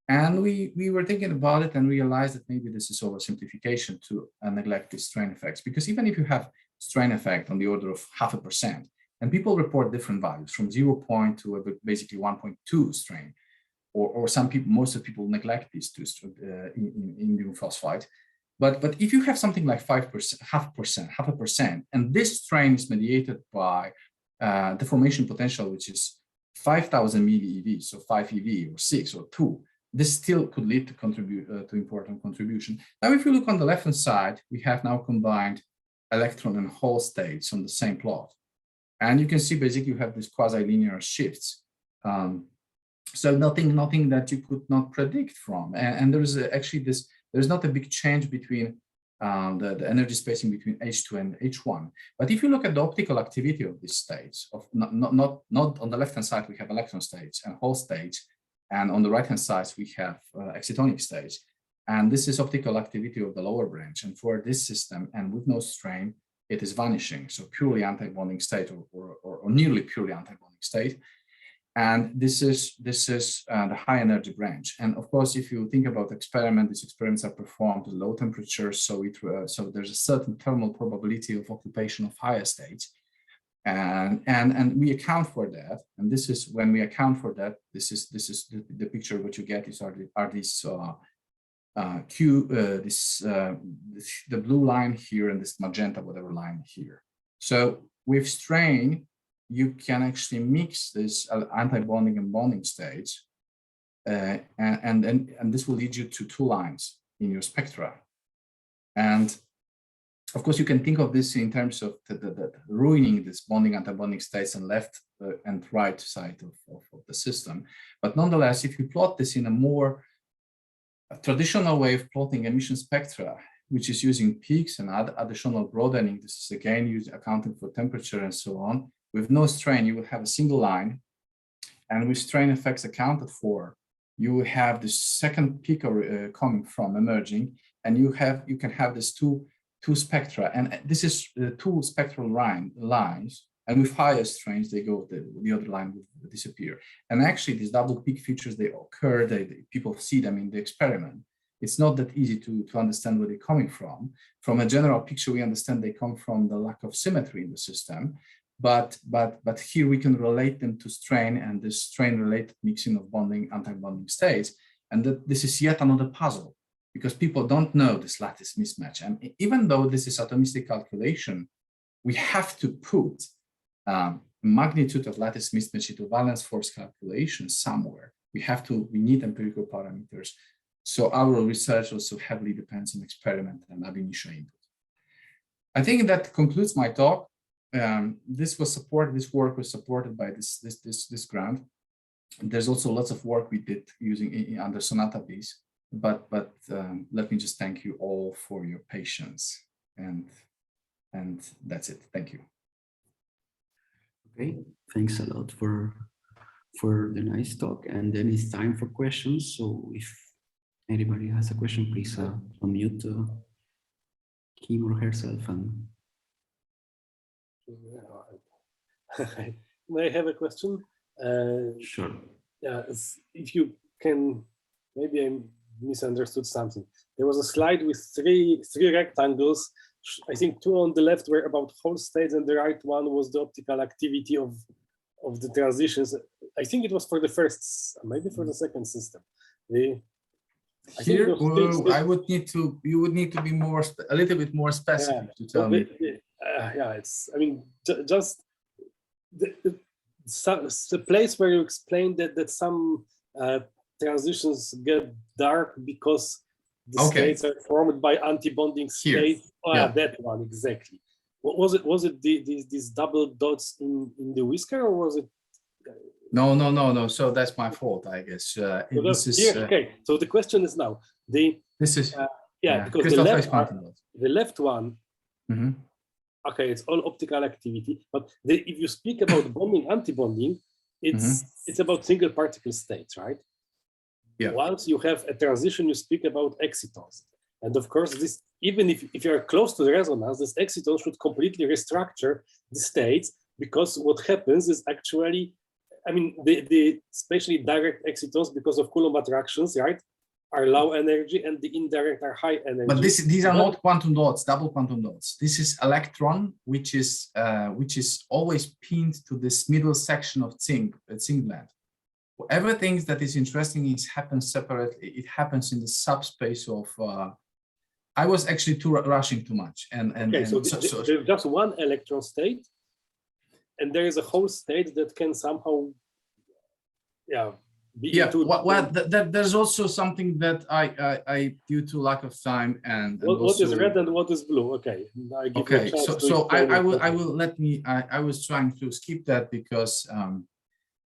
And we were thinking about it and realized that maybe this is oversimplification to neglect these strain effects, because even if you have strain effect on the order of 0.5%, and people report different values from 0 to basically 1.2 strain, or some people, most of the people neglect these two in indium phosphide. But if you have something like 5%, 0.5%, and this strain is mediated by deformation potential, which is 5,000 milli-eV, so 5 eV or 6 or 2, this still could lead to important contribution. Now, if you look on the left-hand side, we have now combined electron and hole states on the same plot. And you can see basically you have these quasi-linear shifts. So nothing that you could not predict from. And there's actually there's not a big change between the energy spacing between H2 and H1. But if you look at the optical activity of these states, not on the left-hand side, we have electron states and hole states. And on the right-hand side, we have excitonic states. And this is optical activity of the lower branch. And for this system, and with no strain, it is vanishing. So purely anti-bonding state or nearly purely anti-bonding state. And this is the high energy branch. And of course, if you think about experiment, these experiments are performed at low temperatures. So there's a certain thermal probability of occupation of higher states. And we account for that. And this is when we account for that. This is the picture. What you get is are these the blue line here and this magenta whatever line here. So with strain, you can actually mix this anti-bonding and bonding states, and this will lead you to two lines in your spectra. And of course, you can think of this in terms of the ruining this bonding anti-bonding states on left and right side of the system. But nonetheless, if you plot this in a more traditional way of plotting emission spectra, which is using peaks and additional broadening, this is again accounting for temperature and so on. With no strain, you will have a single line, and with strain effects accounted for, you will have the second peak coming from emerging, and you can have this two spectra, and this is the two spectral lines, and with higher strains, they go, the other line will disappear. And actually, these double peak features, they occur, people see them in the experiment. It's not that easy to understand where they're coming from. From a general picture, we understand they come from the lack of symmetry in the system, but here we can relate them to strain and the strain-related mixing of bonding, anti-bonding states, and this is yet another puzzle, because people don't know this lattice mismatch. And even though this is atomistic calculation, we have to put magnitude of lattice mismatch into valence force calculation somewhere. We need empirical parameters. So our research also heavily depends on experiment and ab initio input. I think that concludes my talk. This work was supported by this grant. There's also lots of work we did using under Sonata Bees. But let me just thank you all for your patience, and that's it. Thank you. Okay, thanks a lot for the nice talk, and then it's time for questions. So if anybody has a question, please unmute him or herself. And may I have a question? Sure. Yeah, if you can, maybe I misunderstood something. There was a slide with three rectangles. I think two on the left were about whole states, and the right one was the optical activity of the transitions. I think it was for the first, maybe for the second system. Here, you would need to be a little bit more specific to tell me. Yeah, it's, I mean, just the place where you explained that some transitions get dark because the states are formed by antibonding states. That one exactly. What was it? Was it these double dots in the whisker, or was it? No. So that's my fault, I guess. Okay. So the question is now because the left one. Mm-hmm. Okay, it's all optical activity. But if you speak about bonding, antibonding, it's about single particle states, right? Yeah. Once you have a transition, you speak about excitons. And of course, this, even if you're close to the resonance, this exciton should completely restructure the states, because what happens is actually, I mean, the especially direct excitons, because of Coulomb attractions, right, are low energy, and the indirect are high energy. But these are not quantum dots, double quantum dots. This is electron, which is always pinned to this middle section of zincblende. Everything that is interesting happens separately. It happens in the subspace of. I was actually rushing too much, there's just one electron state, and there is a whole state that can somehow, there's also something that I due to lack of time and what is red and what is blue. Okay. I was trying to skip that because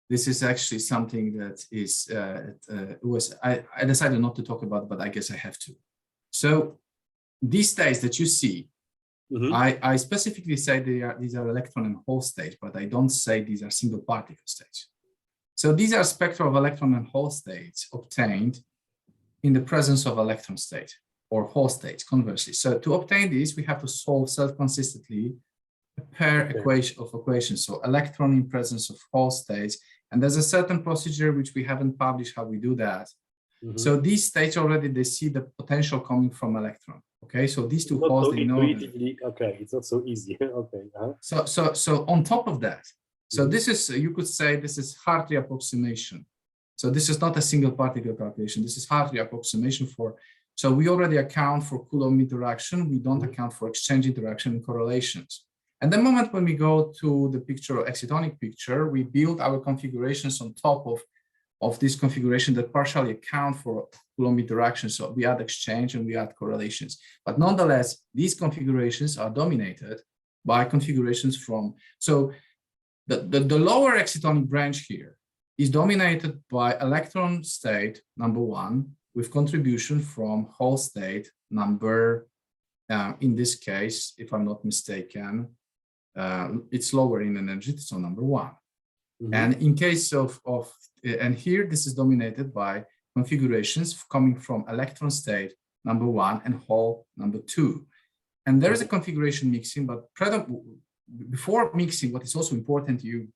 this is actually something that is I decided not to talk about, but I guess I have to. So these states that you see, I specifically say these are electron and Hall states, but I don't say these are single particle states. So these are spectra of electron and Hall states obtained in the presence of electron state or Hall states, conversely. So to obtain these, we have to solve self-consistently a pair of equations. So electron in presence of Hall states, and there's a certain procedure which we haven't published how we do that. So these states already, they see the potential coming from electron. Okay, so these two Not holes, so they know. intuitively, okay, it's not so easy. Okay. So on top of that, so Mhm. this is, you could say this is Hartree approximation. So this is not a single particle calculation. This is Hartree approximation for, so we already account for Coulomb interaction. We don't Mhm. account for exchange interaction and correlations. And the moment when we go to the picture, excitonic picture, we build our configurations on top of this configuration that partially account for Coulomb interaction. So we add exchange and we add correlations. But nonetheless, these configurations are dominated by configurations from, so the lower excitonic branch here is dominated by electron state number 1 with contribution from hole state number, in this case, if I'm not mistaken, it's lower in energy, so number 1. Mhm. And in case of and here this is dominated by configurations coming from electron state number 1 and hole number 2. And there is a configuration mixing, but before mixing, what is also important to you,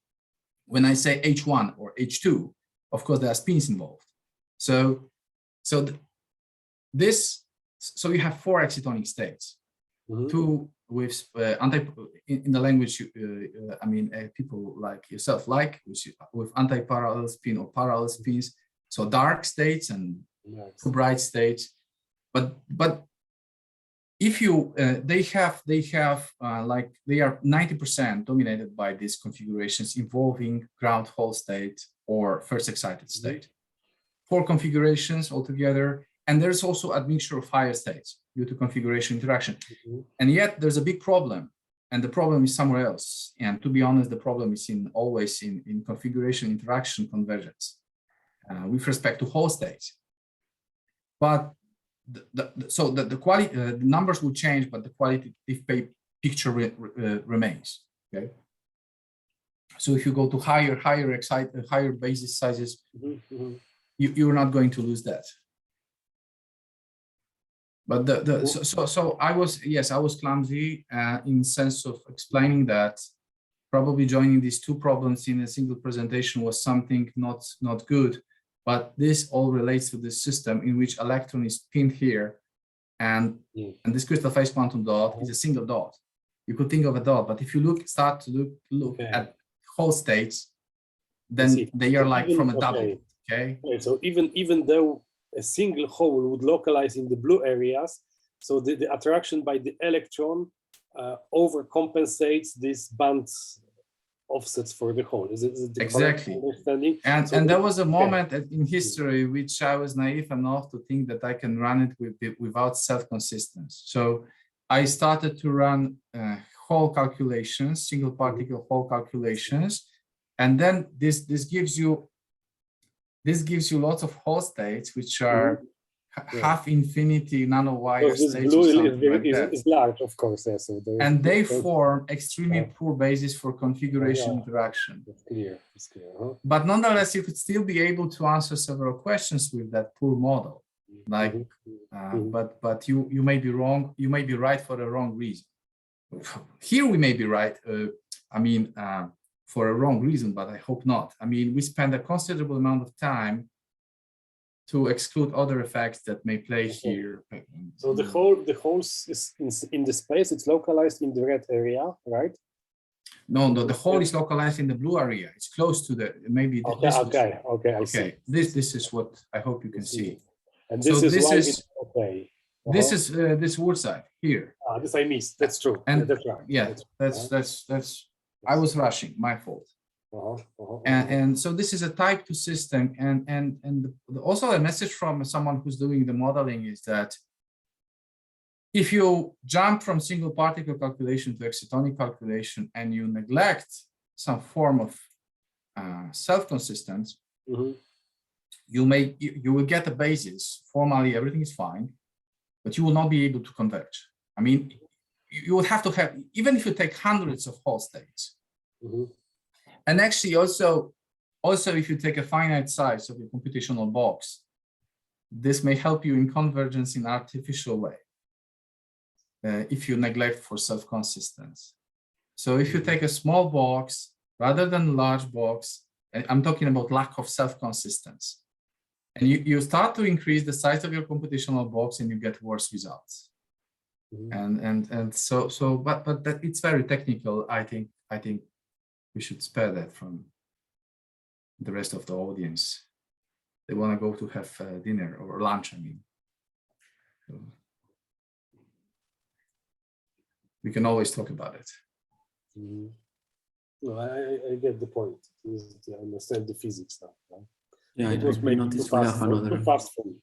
when I say H1 or H2, of course, there are spins involved. So you have 4 excitonic states, Mhm. 2 with in the language, people like yourself with anti-parallel spin or parallel spins. So dark states and Nice. bright states, but if you they are 90% dominated by these configurations involving ground hole state or first excited state. 4 configurations altogether, and there's also a mixture of higher states due to configuration interaction. And yet there's a big problem, and the problem is somewhere else. And to be honest, the problem is always in configuration interaction convergence with respect to hole states. But the quality, the numbers will change, but the qualitative picture remains. Okay. So if you go to higher basis sizes, you're not going to lose that. But so I was clumsy in sense of explaining that probably joining these 2 problems in a single presentation was something not good. But this all relates to this system in which electron is pinned here, and this crystal phase quantum dot is a single dot. You could think of a dot, but if you start to look at whole states, then they are like from a double. Okay. So even though a single hole would localize in the blue areas, so the attraction by the electron overcompensates these bands offsets for the hole. Is it the exactly understanding? And there was a moment in history which I was naive enough to think that I can run it without self-consistence. So I started to run hole calculations, single particle hole calculations, and then this gives you lots of hole states which are half infinity nanowire states or something like that. Is large, of course. Yeah, so and they form extremely poor basis for configuration interaction. It's clear. It's clear. Huh? But nonetheless, you could still be able to answer several questions with that poor model. Like, but you may be wrong. You may be right for the wrong reason. Here we may be right. For a wrong reason, but I hope not. I mean, we spend a considerable amount of time to exclude other effects that may play here. So the hole is in the space. It's localized in the red area, right? No, the hole is localized in the blue area. It's close to the maybe. Okay. I see. This is what I hope you can see. And this so is this why is okay. This is this wurtzite here. This I missed. That's true. And that's right. Yeah, that's. I was rushing. My fault. And so this is a type 2 system, and also a message from someone who's doing the modeling is that if you jump from single particle calculation to excitonic calculation and you neglect some form of self-consistence, you will get a basis. Formally, everything is fine, but you will not be able to converge. I mean, you would have to have, even if you take hundreds of hole states. And actually also if you take a finite size of your computational box, this may help you in convergence in an artificial way if you neglect for self-consistence. So if you take a small box rather than a large box, and I'm talking about lack of self-consistence, and you start to increase the size of your computational box and you get worse results. And so but that it's very technical. I think we should spare that from the rest of the audience. They want to go to have dinner or lunch, I mean. So we can always talk about it. No, I get the point. I understand the physics now. Right? Yeah, It was I maybe noticed too we fast, have another. too fast for me.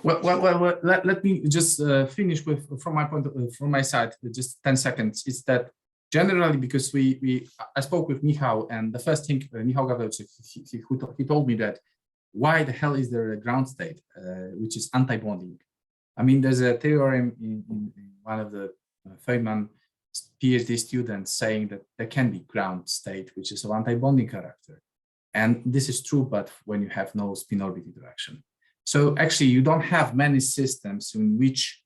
Well, let me just finish with, from my side, just 10 seconds. It's that generally, because I spoke with Michał, and the first thing Michał Gawelczyk, he told me that why the hell is there a ground state, which is antibonding? I mean, there's a theorem in one of the Feynman PhD students saying that there can be ground state, which is of antibonding character. And this is true, but when you have no spin orbit interaction. So actually, you don't have many systems in which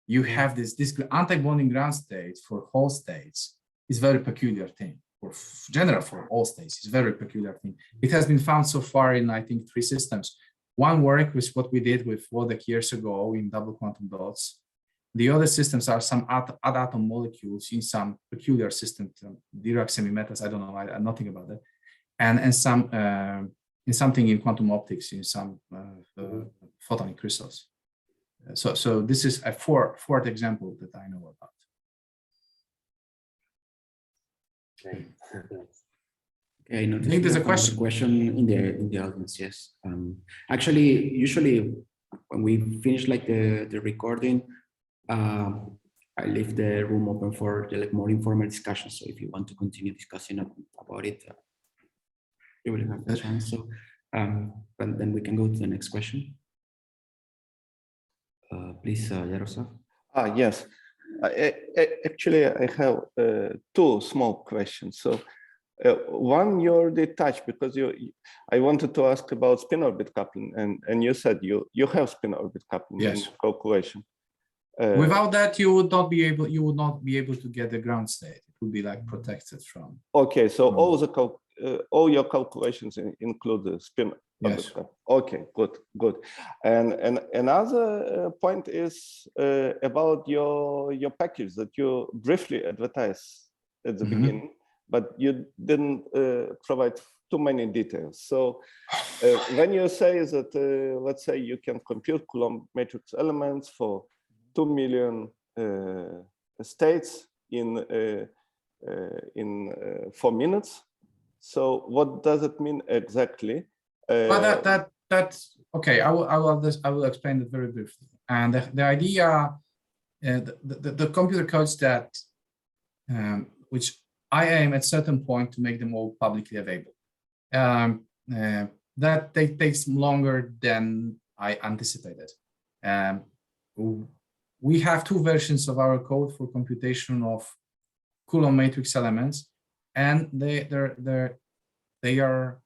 you have this antibonding ground state for whole states is very peculiar thing. For general, for all states, is very peculiar thing. It has been found so far in, I think, 3 systems. One work was what we did with Wodek years ago in double quantum dots. The other systems are some odd atom molecules in some peculiar system, Dirac semimetals. I don't know, I know nothing about that, and some in something in quantum optics, in some photonic crystals. So this is a fourth example that I know about. Okay. Okay, I think there's a question in the audience. Yes. Actually, usually when we finish like the recording, I leave the room open for the more informal discussion. So if you want to continue discussing about it, you will have the chance. So, but then we can go to the next question. Please, Yaroslav. Yes. Actually, I have 2 small questions. So one you already touched, because I wanted to ask about spin orbit coupling, and you said you have spin orbit coupling in calculation. Without that, you would not be able to get the ground state. It would be like protected from. Okay, so all your calculations include the spin orbit coupling. Okay, good. And another point is about your package that you briefly advertised at the beginning, but you didn't provide too many details. So when you say that, let's say you can compute Coulomb matrix elements for 2 million states in 4 minutes. So what does it mean exactly? Well, that's okay. I will explain it very briefly. And the idea, the computer codes that which I aim at certain point to make them all publicly available. That takes longer than I anticipated. We have 2 versions of our code for computation of Coulomb matrix elements, and they are,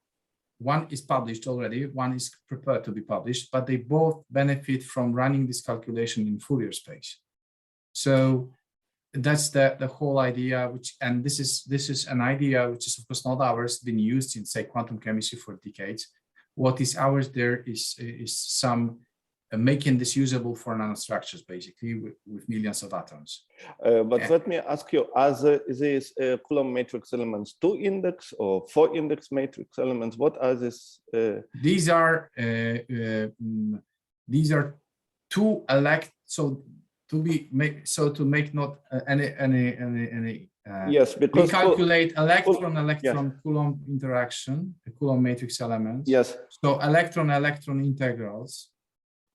one is published already, one is prepared to be published, but they both benefit from running this calculation in Fourier space. So that's the whole idea, and this is an idea which is of course not ours, been used in, say, quantum chemistry for decades. What is ours there is some making this usable for nanostructures, basically with millions of atoms. But let me ask you, are these Coulomb matrix elements 2-index or 4-index matrix elements? What are these? These are 2 elect. So to make not any. Yes, because we calculate electron Coulomb interaction, the Coulomb matrix elements. Yes. So electron integrals,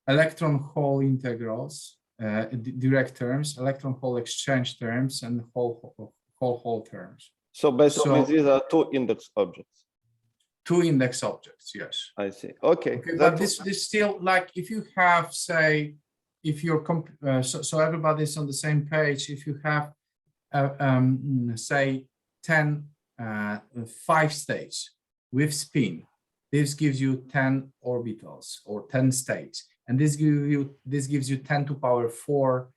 electron-hole integrals, direct terms, electron-hole exchange terms, and hole terms. So basically, these are 2-index objects. 2-index objects, yes. I see. Okay. But this still, like, if you have, say, if you're so everybody's on the same page. If you have, say, 5 states with spin, this gives you 10 orbitals or 10 states. And this gives you 10 to the power 4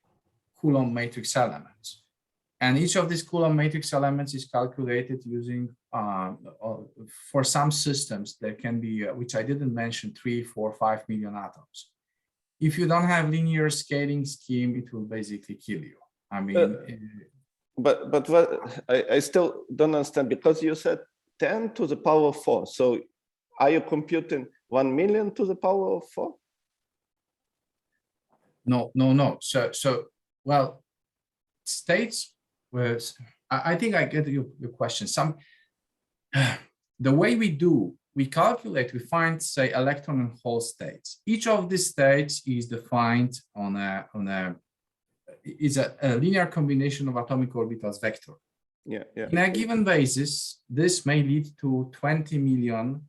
Coulomb matrix elements. And each of these Coulomb matrix elements is calculated using, for some systems, there can be, which I didn't mention, 3, 4, 5 million atoms. if you don't have linear scaling scheme, it will basically kill you. I mean, but what I still don't understand, because you said 10 to the power of 4. So are you computing 1 million to the power of 4? No. So well, states was, I think I get your question. The way we calculate, we find, say, electron and hole states. Each of these states is defined on a linear combination of atomic orbitals vector. Yeah. In a given basis, this may lead to 20 million.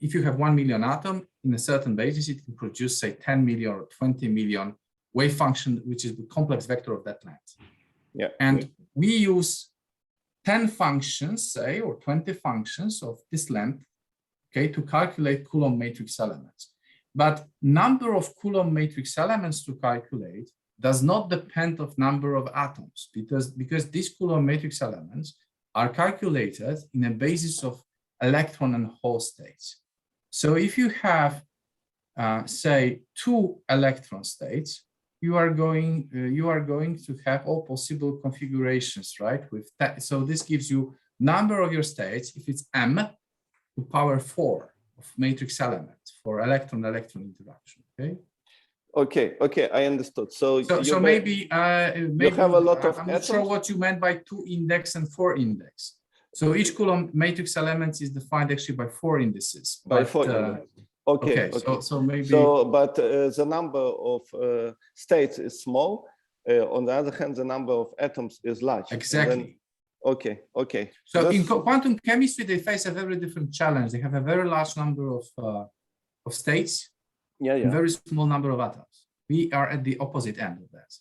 If you have 1 million atom in a certain basis, it can produce, say, 10 million or 20 million wave function, which is the complex vector of that length. Yeah. And we use 10 functions, say, or 20 functions of this length, okay, to calculate Coulomb matrix elements. But number of Coulomb matrix elements to calculate does not depend on number of atoms, because these Coulomb matrix elements are calculated in a basis of electron and hole states. So if you have, say, 2 electron states, you are going to have all possible configurations, right? So this gives you number of your states, if it's m to power 4 of matrix elements for electron-electron interaction. Okay, I understood. So maybe you have a lot of I'm not sure what you meant by 2 index and 4 index. So each Coulomb matrix element is defined actually by 4 indices. By 4 indices. Okay. So maybe. But the number of states is small. On the other hand, the number of atoms is large. Exactly. Okay. So in quantum chemistry, they face a very different challenge. They have a very large number of states. Yeah. A very small number of atoms. We are at the opposite end of that.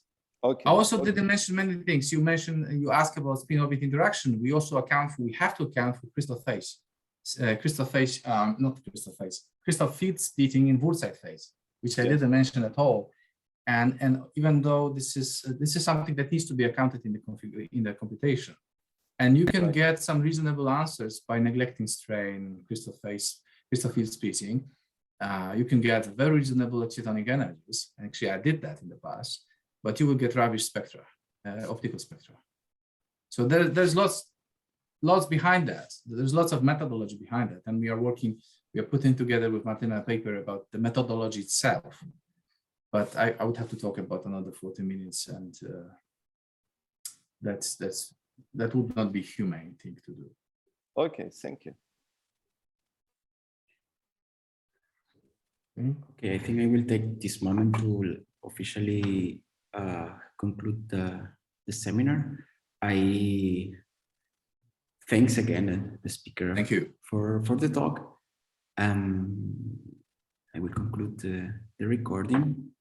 Okay. I also didn't mention many things. You asked about spin-orbit interaction. We have to account for crystal field splitting in wurtzite phase, which I didn't mention at all. And even though this is something that needs to be accounted in the computation, and you can get some reasonable answers by neglecting strain, crystal field splitting. You can get very reasonable excitonic energies. Actually, I did that in the past, but you will get rubbish spectra, optical spectra. So there's lots behind that. There's lots of methodology behind that, and we are putting together with Martina a paper about the methodology itself. But I would have to talk about another 40 minutes, and that would not be humane thing to do. Okay, thank you. Okay, I think I will take this moment to officially conclude the seminar. Thanks again the speaker. Thank you for the talk. I will conclude the recording.